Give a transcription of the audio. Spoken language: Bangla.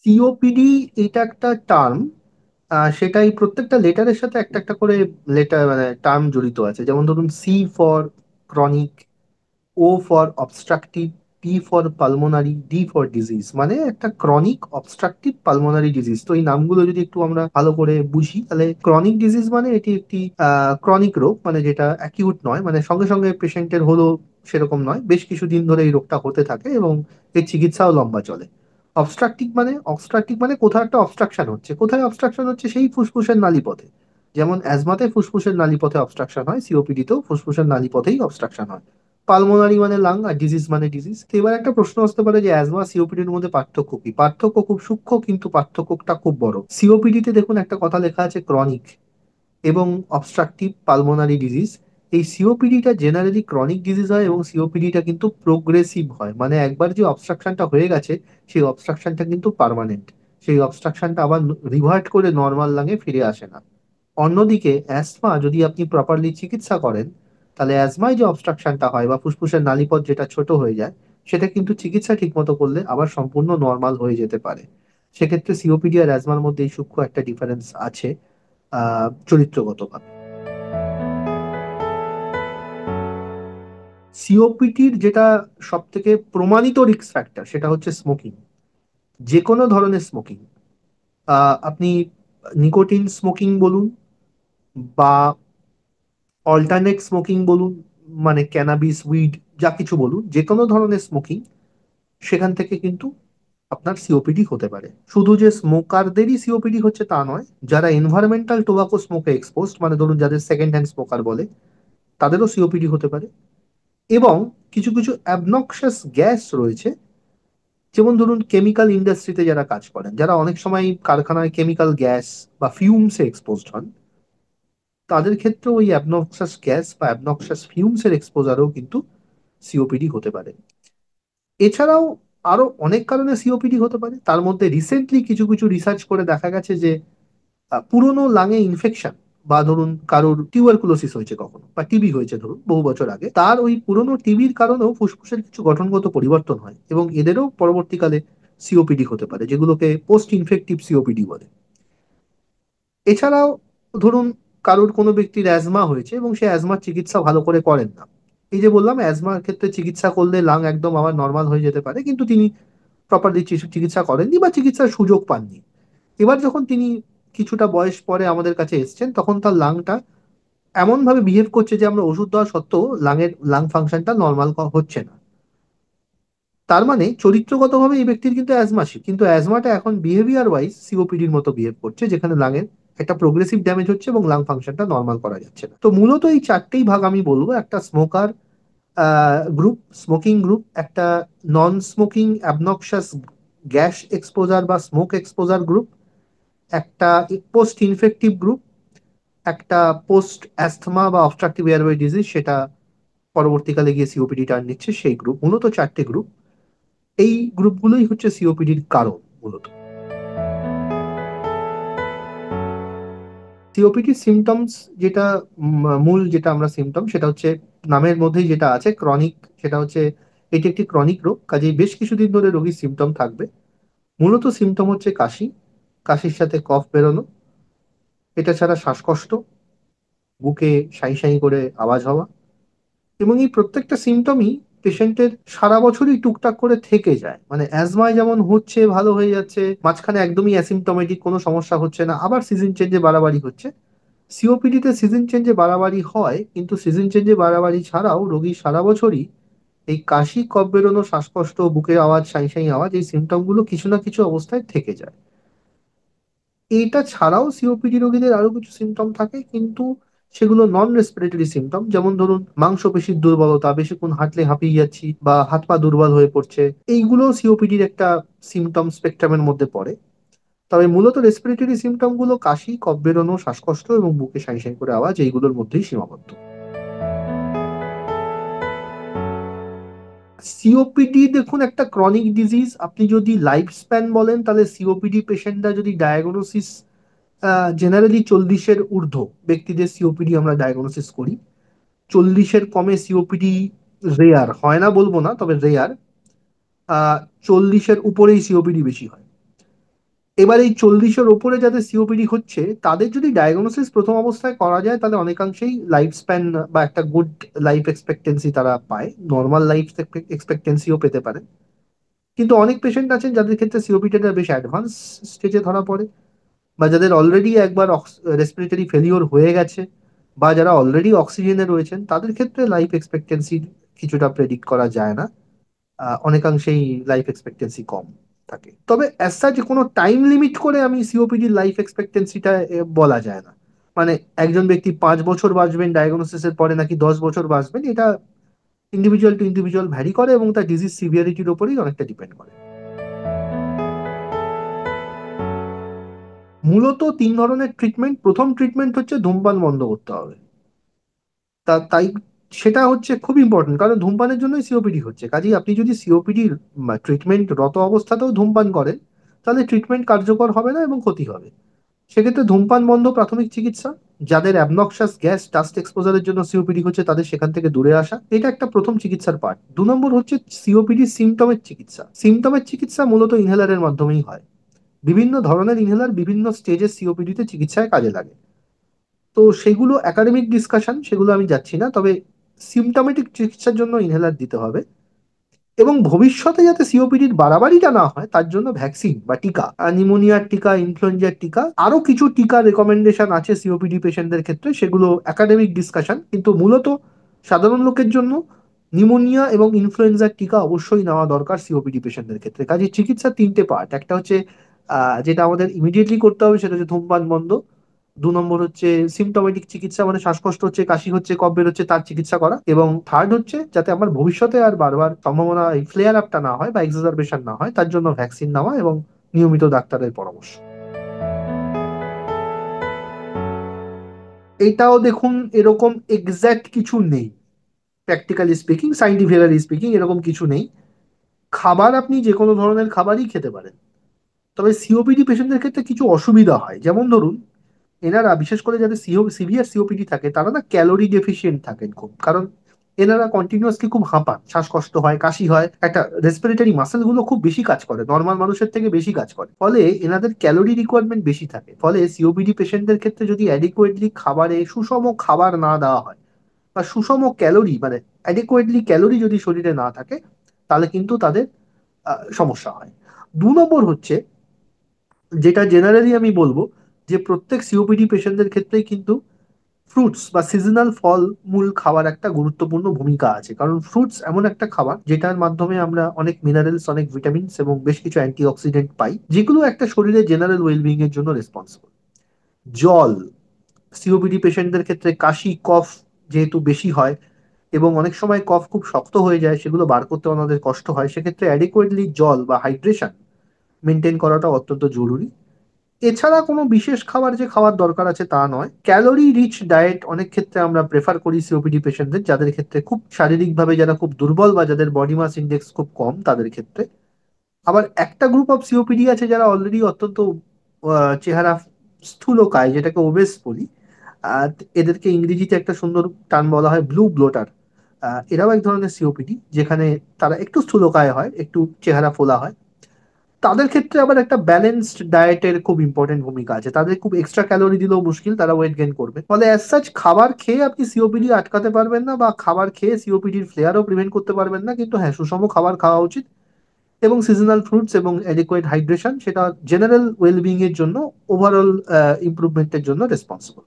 সিওপিডি এটা একটা টার্ম। সেটাই প্রত্যেকটা লেটারের সাথে একটা একটা করে লেটার মানে টার্ম জড়িত আছে। যেমন ধরুন, C for chronic, O for obstructive, P for pulmonary, D for disease. মানে একটা ক্রনিক অবস্ট্রাকটিভ পালমোনারি ডিজিজ। তো এই নামগুলো যদি একটু আমরা ভালো করে বুঝি, তাহলে ক্রনিক ডিজিজ মানে এটি একটি ক্রনিক রোগ, মানে যেটা অ্যাকিউট নয়, মানে সঙ্গে সঙ্গে পেশেন্টের হলো সেরকম নয়, বেশ কিছুদিন ধরে এই রোগটা হতে থাকে এবং এর চিকিৎসাও লম্বা চলে। অবস্ট্রাকটিভ মানে কোথাও একটা অবস্ট্রাকশন হচ্ছে। কোথায় অবস্ট্রাকশন হচ্ছে? সেই ফুসফুসের নালীপথে। যেমন অ্যাজমাতে ফুসফুসের নালীপথে অবস্ট্রাকশন হয়, সিওপিডিতেও ফুসফুসের নালীপথেই অবস্ট্রাকশন হয়। পালমোনারি মানে লাং, আর ডিজিজ মানে ডিজিজ। তো এবার একটা প্রশ্ন আসতে পারে যে অ্যাজমা সিওপিডির মধ্যে পার্থক্য কি? পার্থক্য খুব সূক্ষ্ম, কিন্তু পার্থক্যটা খুব বড়। সিওপিডিতে দেখুন একটা কথা লেখা আছে ক্রনিক এবং অবস্ট্রাকটিভ পালমোনারি ডিজিজ। এই সিওপিডিটা জেনারেলি ক্রনিক ডিজিজ হয় এবং সিওপিডিটা কিন্তু প্রোগ্রেসিভ হয়, মানে একবার যে অবস্ট্রাকশনটা হয়ে গেছে সেই অবস্ট্রাকশনটা কিন্তু পার্মানেন্ট। সেই অবস্ট্রাকশনটা আবার রিভার্ট করে নর্মাল লাঙে ফিরে আসে না। অন্যদিকে অ্যাসমা যদি আপনি প্রপারলি চিকিৎসা করেন, তাহলে অ্যাজমায় যে অবস্ট্রাকশনটা হয় বা ফুসফুসের নালীপথ যেটা ছোট হয়ে যায়, সেটা কিন্তু চিকিৎসা ঠিকমতো করলে আবার সম্পূর্ণ নর্মাল হয়ে যেতে পারে। সেক্ষেত্রে সিওপিডি আর অ্যাজমার মধ্যে এই সূক্ষ্ম একটা ডিফারেন্স আছে চরিত্রগতভাবে। সিওপিডির যেটা সব থেকে প্রমাণিত রিস্ক ফ্যাক্টর সেটা হচ্ছে স্মোকিং। যে কোনো ধরনের স্মোকিং, আপনি নিকোটিন স্মোকিং বলুন বা অল্টারনেট স্মোকিং বলুন, মানে ক্যানাবিস, উইড, যা কিছু বলুন, যে কোনো ধরনের স্মোকিং, সেখান থেকে কিন্তু আপনার সিওপিডি হতে পারে। শুধু যে স্মোকারদেরই সিওপিডি হচ্ছে তা নয়, যারা এনভায়রনমেন্টাল টোবাকো স্মোকে এক্সপোজড, মানে ধরুন যাদের সেকেন্ড হ্যান্ড স্মোকার বলে, তাদেরও সিওপিডি হতে পারে। এবং কিছু কিছু অ্যাবনক্সাস গ্যাস রয়েছে, যেমন ধরুন কেমিক্যাল ইন্ডাস্ট্রিতে যারা কাজ করেন, যারা অনেক সময় কারখানায় কেমিক্যাল গ্যাস বা ফিউমসে এক্সপোজড হন, তাদের ক্ষেত্রে ওই অ্যাবনক্সাস গ্যাস বা অ্যাবনক্সাস ফিউমসের এক্সপোজারও কিন্তু সিওপিডি হতে পারে। এছাড়াও আরো অনেক কারণে সিওপিডি হতে পারে। তার মধ্যে রিসেন্টলি কিছু কিছু রিসার্চ করে দেখা গেছে যে পুরোনো লাঙে ইনফেকশন, বা ধরুন কারোর টিউবারকুলোসিস হয়েছে কখনো বা টিবি হয়েছে ধরুন বহু বছর আগে, তার ওই পুরোনো টিবির কারণেও ফুসফুসের কিছু গঠনগত পরিবর্তন হয় এবং এদেরও পরবর্তীকালে সিওপিডি হতে পারে, যেগুলোকে পোস্ট ইনফেক্টিভ সিওপিডি বলে। এছাড়াও ধরুন কারোর কোনো ব্যক্তির অ্যাজমা হয়েছে এবং সে অ্যাজমার চিকিৎসা ভালো করে করেন না। এই যে বললাম, অ্যাজমার ক্ষেত্রে চিকিৎসা করলে লাং একদম আবার নর্মাল হয়ে যেতে পারে, কিন্তু তিনি প্রপারলি চিকিৎসা করেননি বা চিকিৎসার সুযোগ পাননি। এবার যখন তিনি কিছুটা বয়স পরে আমাদের কাছে এসেছেন, তখন তার লাংটা এমন ভাবে বিহেভ করছে যে আমরা ওষুধ দেওয়া সত্ত্বেও লাং ফাংশনটা নর্মাল হচ্ছে না। তার মানে চরিত্রগতভাবে এই ব্যক্তির কিন্তু অ্যাজমা ছিল, কিন্তু অ্যাজমাটা এখন বিহেভিয়ার ওয়াইজ সিওপিডির মতো বিহেভ করছে, যেখানে লাংয়ের একটা প্রোগ্রেসিভ ড্যামেজ হচ্ছে এবং লাং ফাংশনটা নর্মাল করা যাচ্ছে না। তো মূলত এই চারটেই ভাগ আমি বলবো: একটা স্মোকার গ্রুপ, স্মোকিং গ্রুপ; একটা নন স্মোকিং অ্যাবনক্সাস গ্যাস এক্সপোজার বা স্মোক এক্সপোজার গ্রুপ; একটা পোস্ট ইনফেক্টিভ গ্রুপ; একটা পোস্ট অ্যাস্থমা বা অবস্ট্রাকটিভ এয়ারওয়ে ডিজিজ, সেটা পরবর্তীকালে গিয়ে সিওপিডি টার্ন নিচ্ছে, সেই গ্রুপ। মূলত চারটে গ্রুপ। এই গ্রুপগুলোই হচ্ছে সিওপিডির কারণ মূলত। সিওপিডির সিমটমস যেটা, মূল যেটা আমরা সিমটম, সেটা হচ্ছে নামের মধ্যেই যেটা আছে ক্রনিক। সেটা হচ্ছে এটি একটি ক্রনিক রোগ, কাজেই বেশ কিছুদিন ধরে রোগীর সিমটম থাকবে। মূলত সিমটম হচ্ছে কাশি, কাশির সাথে কফ বেরোনো, এটা ছাড়া শ্বাসকষ্ট, বুকে সাই সাই করে আওয়াজ হওয়া। এবং এই প্রত্যেকটা সিমটমই পেশেন্টের সারা বছরই টুকটাক করে থেকে যায়। মানে অ্যাজমায় যেমন হচ্ছে, ভালো হয়ে যাচ্ছে, মাঝখানে একদমই অ্যাসিমটমেটিক, কোনো সমস্যা হচ্ছে না, আবার সিজন চেঞ্জে বাড়াবাড়ি হচ্ছে। সিওপিডিতে সিজন চেঞ্জে বাড়াবাড়ি হয়, কিন্তু সিজন চেঞ্জে বাড়াবাড়ি ছাড়াও রোগী সারা বছরই এই কাশি, কফ বেরোনো, শ্বাসকষ্ট, বুকের আওয়াজ, সাই সাই আওয়াজ, এই সিমটম গুলো কিছু না কিছু অবস্থায় থেকে যায়। এইটা ছাড়াও সিওপিডি রোগীদের আরো কিছু সিমটম থাকে, কিন্তু সেগুলো নন রেসপিরেটরি সিমটম। যেমন ধরুন মাংসপেশির দুর্বলতা, বেশিক্ষণ হাঁটলে হাঁপিয়ে যাচ্ছি বা হাত পা দুর্বল হয়ে পড়ছে, এইগুলো সিওপিডির একটা সিমটম স্পেকট্রামের মধ্যে পড়ে। তবে মূলত রেসপিরেটরি সিমটম গুলো কাশি, কফ বেরোনো, শ্বাসকষ্ট এবং বুকে সাই সাই করে আওয়াজ, এইগুলোর মধ্যেই সীমাবদ্ধ। সিওপিডি দেখুন একটা ক্রনিক ডিজিজ। আপনি যদি লাইফ স্প্যান বলেন, তাহলে সিওপিডি পেশেন্টরা যদি ডায়াগনোসিস, জেনারেলি 40-এর ঊর্ধ্ব ব্যক্তিদের সিওপিডি আমরা ডায়াগনোসিস করি। 40-এর কমে সিওপিডি রেয়ার হয় না বলবো না, তবে রেয়ার। 40-এর উপরেই সিওপিডি বেশি হয়। এবার এই 40-এর ওপরে যাদের সিওপিডি হচ্ছে, তাদের যদি ডায়াগনোসিস প্রথম অবস্থায় করা যায়, তাহলে অনেকাংশেই লাইফ স্প্যান বা একটা গুড লাইফ এক্সপেক্টেন্সি তারা পায়, নর্মাল লাইফ এক্সপেক্টেন্সিও পেতে পারে। কিন্তু অনেক পেশেন্ট আছেন যাদের ক্ষেত্রে সিওপিডিটা বেশ অ্যাডভান্স স্টেজে ধরা পড়ে, বা যাদের অলরেডি একবার রেসপিরেটরি ফেলিওর হয়ে গেছে, বা যারা অলরেডি অক্সিজেনে রয়েছেন, তাদের ক্ষেত্রে লাইফ এক্সপেক্টেন্সি কিছুটা প্রেডিক্ট করা যায় না। অনেকাংশেই লাইফ এক্সপেক্টেন্সি কম থাকে। তবে অ্যাজ সাচ কোনো টাইম লিমিট করে আমি সিওপিডির লাইফ এক্সপেক্টেন্সিটা বলা যায় না। মানে একজন ব্যক্তি 5 বছর বাঁচবেন ডায়াগনোসিসের পরে, নাকি 10 বছর বাঁচবেন, এটা ইন্ডিভিজুয়াল টু ইন্ডিভিজুয়াল ভ্যারি করে এবং তার ডিজিজ সিভিয়ারিটির উপরেই অনেকটা ডিপেন্ড করে। মূলত 3 ধরনের ট্রিটমেন্ট। প্রথম ট্রিটমেন্ট হচ্ছে ধূমপান বন্ধ করতে হবে। তাই সেটা হচ্ছে খুব ইম্পর্টেন্ট, কারণ ধূমপানের জন্যই সিওপিডি হচ্ছে। কাজেই আপনি যদি সিওপিডির ট্রিটমেন্ট রত অবস্থাতেও ধূমপান করেন, তাহলে ট্রিটমেন্ট কার্যকর হবে না এবং ক্ষতি হবে। সেক্ষেত্রে ধূমপান বন্ধ প্রাথমিক চিকিৎসা। যাদের অ্যাবনক্সাস গ্যাস ডাস্ট এক্সপোজারের জন্য সিওপিডি হচ্ছে, তাদের সেখান থেকে দূরে আসা, এটা একটা প্রথম চিকিৎসার পার্ট। 2 নম্বর হচ্ছে সিওপিডি সিমটমের চিকিৎসা। সিমটমের চিকিৎসা মূলত ইনহেলারের মাধ্যমেই হয়। বিভিন্ন ধরনের ইনহেলার বিভিন্ন স্টেজের সিওপিডিতে চিকিৎসায় কাজে লাগে। তো সেগুলো একাডেমিক ডিসকাশন, সেগুলো আমি যাচ্ছি না। তবে সিমটমেটিক চিকিৎসার জন্য ইনহেলার দিতে হবে। এবং ভবিষ্যতে যাতে সিওপিডির বাড়াবাড়িটা না হয়, তার জন্য ভ্যাকসিন বা টিকা, নিউমোনিয়ার টিকা, ইনফ্লুয়েঞ্জার টিকা, আরো কিছু টিকা রেকমেন্ডেশন আছে সিওপিডি পেশেন্টদের ক্ষেত্রে, সেগুলো একাডেমিক ডিসকাশন। কিন্তু মূলত সাধারণ লোকের জন্য নিউমোনিয়া এবং ইনফ্লুয়েঞ্জার টিকা অবশ্যই নেওয়া দরকার সিওপিডি পেশেন্টদের ক্ষেত্রে। কাজে চিকিৎসার 3টে পার্ট। একটা হচ্ছে যেটা আমাদের ইমিডিয়েটলি করতে হবে, সেটা হচ্ছে ধূমপান বন্ধ। 2 নম্বর হচ্ছে সিমটমেটিক চিকিৎসা, মানে শ্বাসকষ্ট হচ্ছে, কাশি হচ্ছে, কফ বের হচ্ছে, তার চিকিৎসা করা। এবং থার্ড হচ্ছে যাতে আমার ভবিষ্যতে আর বারবার সম্ভাবনা এই ফ্লেয়ার আপটা না হয় বা এক্সাজারবেশন না হয়, তার জন্য ভ্যাকসিন নেওয়া এবং নিয়মিত ডাক্তারের পরামর্শ। এটাও দেখুন, এরকম এক্স্যাক্ট কিছু নেই। প্র্যাকটিক্যালি স্পিকিং, সাইন্টিফিক্যালি স্পিকিং, এরকম কিছু নেই। খাবার আপনি যে কোনো ধরনের খাবারই খেতে পারেন। তবে সিওপিডি পেশেন্টদের ক্ষেত্রে কিছু অসুবিধা হয়। যেমন ধরুন, এনারা বিশেষ করে যাদের সিভিয়ার সিওপিডি থাকে, তারা না ক্যালোরি ডেফিসিয়েন্ট থাকেন খুব। কারণ এনারা কন্টিনিউয়াসলি খুব হাঁপান, শ্বাসকষ্ট হয়, কাশি হয়, একটা রেসপিরেটরি মাসেল গুলো খুব বেশি কাজ করে, নর্মাল মানুষের থেকে বেশি কাজ করে, ফলে এনাদের ক্যালোরি রিকোয়ারমেন্ট বেশি থাকে। ফলে সিওপিডি পেশেন্টদের ক্ষেত্রে যদি অ্যাডিকুয়েটলি খাবারে সুষম খাবার না দেওয়া হয়, বা সুষম ক্যালোরি মানে অ্যাডিকুয়েটলি ক্যালোরি যদি শরীরে না থাকে, তাহলে কিন্তু তাদের সমস্যা হয়। 2 নম্বর হচ্ছে, যেটা জেনারেলি আমি বলবো, যে প্রত্যেক সিওপিডি পেশেন্টদের ক্ষেত্রেই কিন্তু ফ্রুটস বা সিজনাল ফল মূল খাওয়ার একটা গুরুত্বপূর্ণ ভূমিকা আছে। কারণ ফ্রুটস এমন একটা খাবার যেটার মাধ্যমে আমরা অনেক মিনারেলস, অনেক ভিটামিনস এবং বেশ কিছু অ্যান্টিঅক্সিডেন্ট পাই, যেগুলো একটা শরীরের জেনারেল ওয়েলবিং এর জন্য রেসপন্সিবল। জল, সিওপিডি পেশেন্টদের ক্ষেত্রে কাশি কফ যেহেতু বেশি হয় এবং অনেক সময় কফ খুব শক্ত হয়ে যায়, সেগুলো বার করতে ওনাদের কষ্ট হয়, সেক্ষেত্রে অ্যাডিকুয়েটলি জল বা হাইড্রেশন মেনটেন করাটা অত্যন্ত জরুরি। এছাড়া কোনো বিশেষ খাবার যে খাওয়ার দরকার আছে তা নয়। ক্যালোরি রিচ ডায়েট অনেক ক্ষেত্রে আমরা প্রেফার করি সিওপিডি পেশেন্টদের, যাদের ক্ষেত্রে খুব শারীরিকভাবে যারা খুব দুর্বল বা যাদের বডি মাস ইন্ডেক্স খুব কম, তাদের ক্ষেত্রে। আবার একটা গ্রুপ অফ সিওপিডি আছে যারা অলরেডি অত্যন্ত চেহারা স্থূলকায়, যেটাকে ওবেস বলি। আর এদেরকে ইংরেজিতে একটা সুন্দর টার্ম বলা হয় ব্লু ব্লোটার। এরাও এক ধরনের সিওপিডি, যেখানে তারা একটু স্থূলকায় হয়, একটু চেহারা ফোলা হয়। তাদের ক্ষেত্রে আবার একটা ব্যালেন্সড ডায়েটের খুব ইম্পর্টেন্ট ভূমিকা আছে। তাদের খুব এক্সট্রা ক্যালোরি দিলেও মুশকিল, তারা ওয়েট গেইন করবে। ফলে অ্যাজ সাচ খাবার খেয়ে আপনি সিওপিডি আটকাতে পারবেন না, বা খাবার খেয়ে সিওপিডির ফ্লেয়ারও প্রিভেন্ট করতে পারবেন না। কিন্তু হ্যাঁ, সুষম খাবার খাওয়া উচিত, এবং সিজনাল ফ্রুটস এবং অ্যাডিকুয়েট হাইড্রেশন, সেটা জেনারেল ওয়েলবিং এর জন্য, ওভারঅল ইমপ্রুভমেন্টের জন্য রেসপন্সিবল।